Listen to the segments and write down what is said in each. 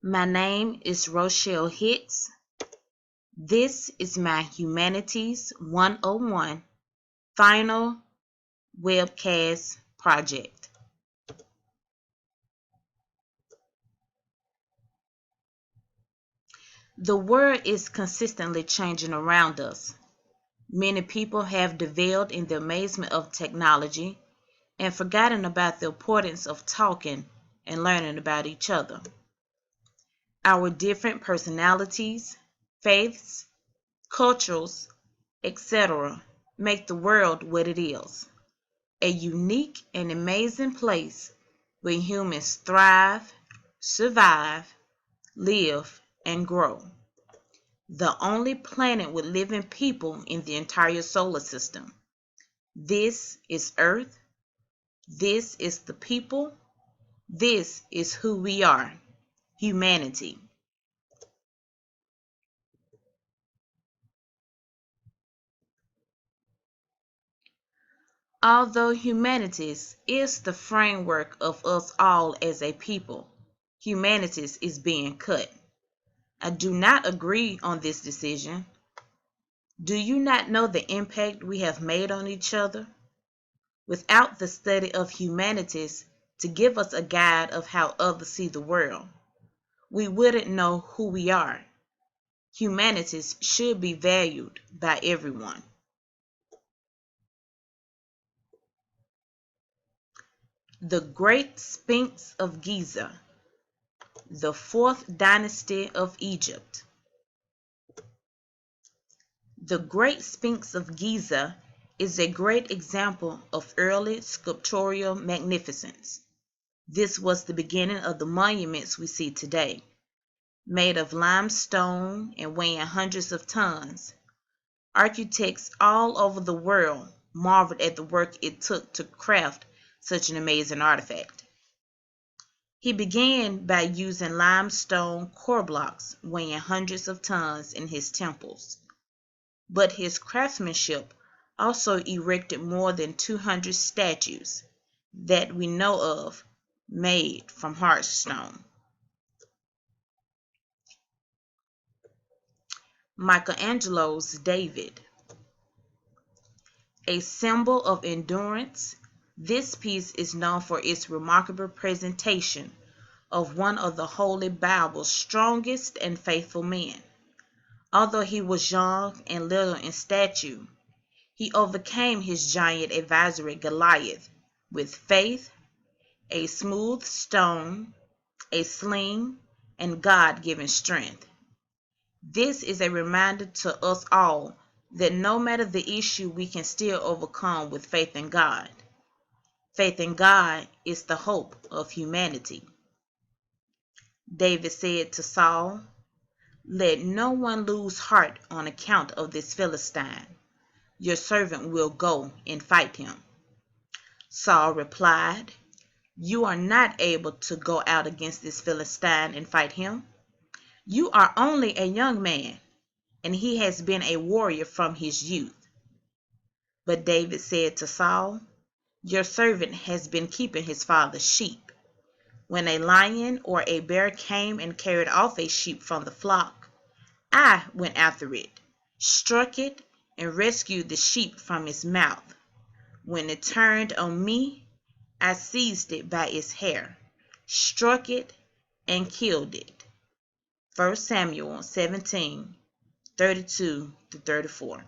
My name is Rochelle Hicks. This is my Humanities 101 final webcast project. The world is consistently changing around us. Many people have dwelled in the amazement of technology and forgotten about the importance of talking and learning about each other. Our different personalities, faiths, cultures, etc., make the world what it is, a unique and amazing place where humans thrive, survive, live, and grow. The only planet with living people in the entire solar system. This is Earth. This is the people. This is who we are, humanity. Although humanities is the framework of us all as a people, humanities is being cut. I do not agree on this decision. Do you not know the impact we have made on each other? Without the study of humanities to give us a guide of how others see the world, we wouldn't know who we are. Humanities should be valued by everyone. The Great Sphinx of Giza, the fourth dynasty of Egypt. The Great Sphinx of Giza is a great example of early sculptural magnificence. This was the beginning of the monuments we see today, made of limestone and weighing hundreds of tons. Architects all over the world marveled at the work it took to craft such an amazing artifact. He began by using limestone core blocks weighing hundreds of tons in his temples, but his craftsmanship also erected more than 200 statues that we know of made from hard stone. Michelangelo's David, a symbol of endurance, this piece is known for its remarkable presentation of one of the Holy Bible's strongest and faithful men. Although he was young and little in stature, he overcame his giant adversary Goliath with faith, a smooth stone, a sling, and God-given strength. This is a reminder to us all that no matter the issue, we can still overcome with faith in God. Faith in God is the hope of humanity. David said to Saul, "Let no one lose heart on account of this Philistine. Your servant will go and fight him." Saul replied, "You are not able to go out against this Philistine and fight him. You are only a young man, and he has been a warrior from his youth." But David said to Saul, "Your servant has been keeping his father's sheep. When a lion or a bear came and carried off a sheep from the flock, I went after it, struck it, and rescued the sheep from its mouth. When it turned on me, I seized it by its hair, struck it, and killed it." 1 Samuel 17:32-34.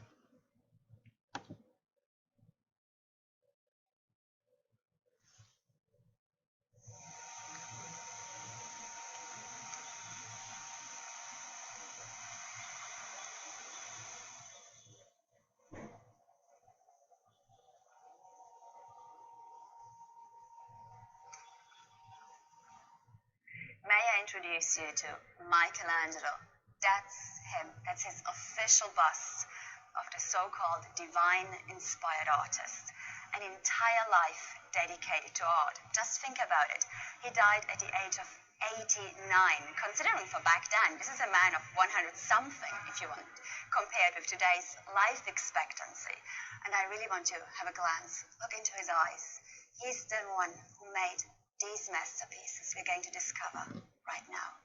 May I introduce you to Michelangelo? That's him. That's his official bust of the so-called divine inspired artist. An entire life dedicated to art. Just think about it. He died at the age of 89. Considering for back then, this is a man of 100 something, if you want, compared with today's life expectancy. And I really want to have a glance, look into his eyes. He's the one who made these masterpieces we're going to discover right now.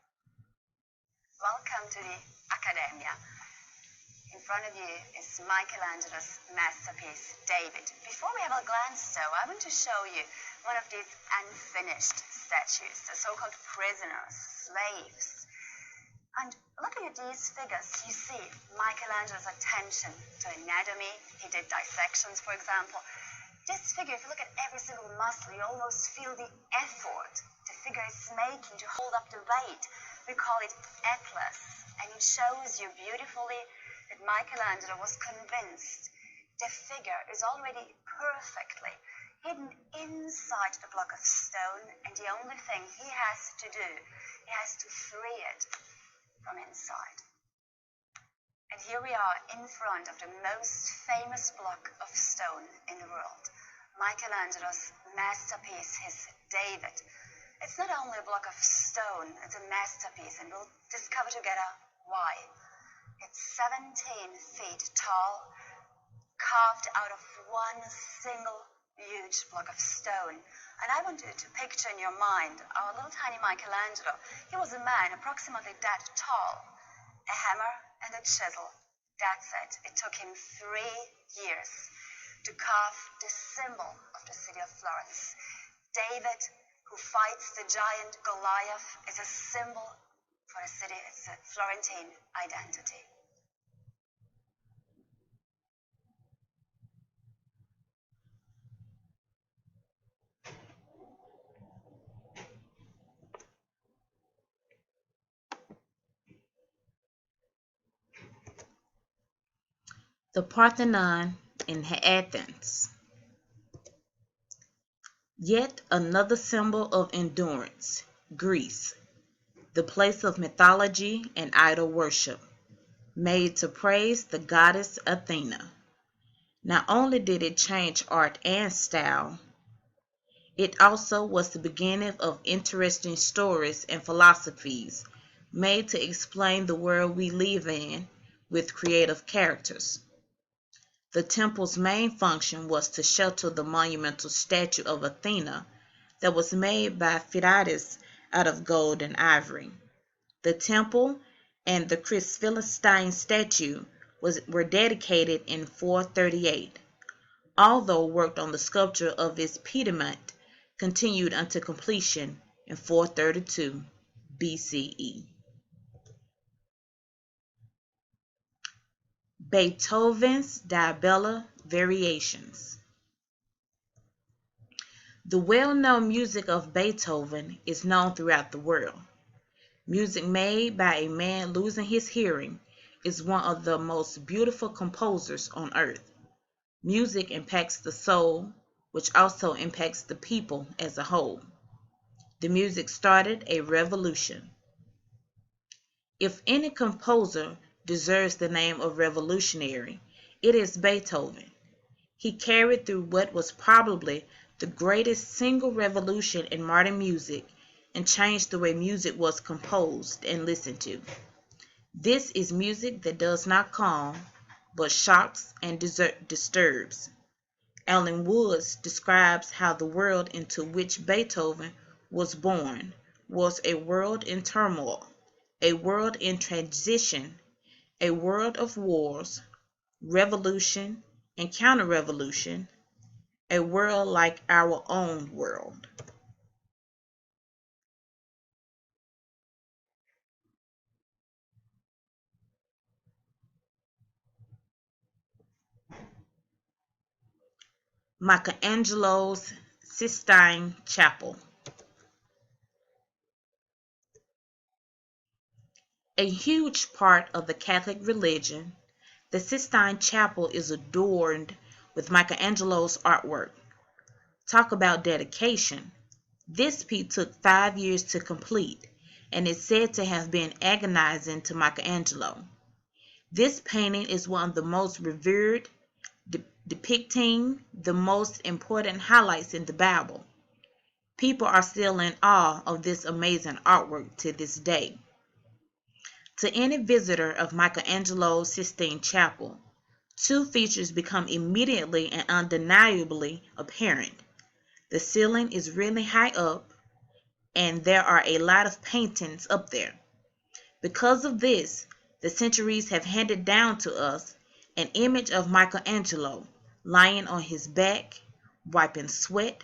Welcome to the Accademia. In front of you is Michelangelo's masterpiece, David. Before we have a glance, though, I want to show you one of these unfinished statues, the so-called prisoners, slaves. And looking at these figures, you see Michelangelo's attention to anatomy. He did dissections, for example. This figure, if you look at every single muscle, you almost feel the effort the figure is making to hold up the weight. We call it Atlas, and it shows you beautifully that Michelangelo was convinced the figure is already perfectly hidden inside the block of stone, and the only thing he has to do, he has to free it from inside. And here we are in front of the most famous block of stone in the world, Michelangelo's masterpiece, his David. It's not only a block of stone, it's a masterpiece, and we'll discover together why. It's 17 feet tall, carved out of one single huge block of stone. And I want you to picture in your mind our little tiny Michelangelo. He was a man approximately that tall, a hammer and a chisel. That's it. It took him 3 years to carve the symbol of the city of Florence. David, who fights the giant Goliath, is a symbol for the city. It's a Florentine identity. The Parthenon in Athens. Yet another symbol of endurance, Greece, the place of mythology and idol worship, made to praise the goddess Athena. Not only did it change art and style, it also was the beginning of interesting stories and philosophies made to explain the world we live in with creative characters. The temple's main function was to shelter the monumental statue of Athena that was made by Phidias out of gold and ivory. The temple and the Philistine statue were dedicated in 438, although work on the sculpture of its pediment continued until completion in 432 BCE. Beethoven's Diabella Variations. The well-known music of Beethoven is known throughout the world. Music made by a man losing his hearing is one of the most beautiful composers on earth. Music impacts the soul, which also impacts the people as a whole. The music started a revolution. If any composer deserves the name of revolutionary, it is Beethoven. He carried through what was probably the greatest single revolution in modern music and changed the way music was composed and listened to. This is music that does not calm, but shocks and disturbs. Alan Woods describes how the world into which Beethoven was born was a world in turmoil, a world in transition, a world of wars, revolution and counter-revolution, a world like our own world. Michelangelo's Sistine Chapel. A huge part of the Catholic religion, the Sistine Chapel is adorned with Michelangelo's artwork. Talk about dedication. This piece took 5 years to complete and is said to have been agonizing to Michelangelo. This painting is one of the most revered, depicting the most important highlights in the Bible. People are still in awe of this amazing artwork to this day. To any visitor of Michelangelo's Sistine Chapel, 2 features become immediately and undeniably apparent. The ceiling is really high up, and there are a lot of paintings up there. Because of this, the centuries have handed down to us an image of Michelangelo lying on his back, wiping sweat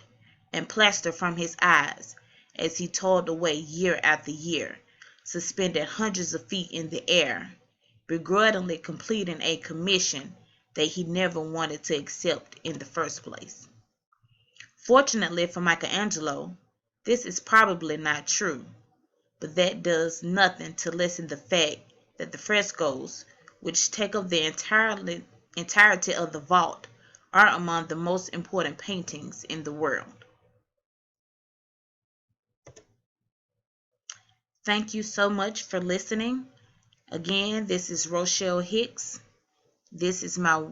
and plaster from his eyes as he toiled away year after year, suspended hundreds of feet in the air, begrudgingly completing a commission that he never wanted to accept in the first place. Fortunately for Michelangelo, this is probably not true, but that does nothing to lessen the fact that the frescoes, which take up the entirety of the vault, are among the most important paintings in the world. Thank you so much for listening. Again, this is Rochelle Hicks. This is my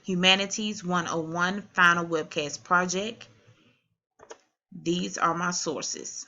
Humanities 101 final webcast project. These are my sources.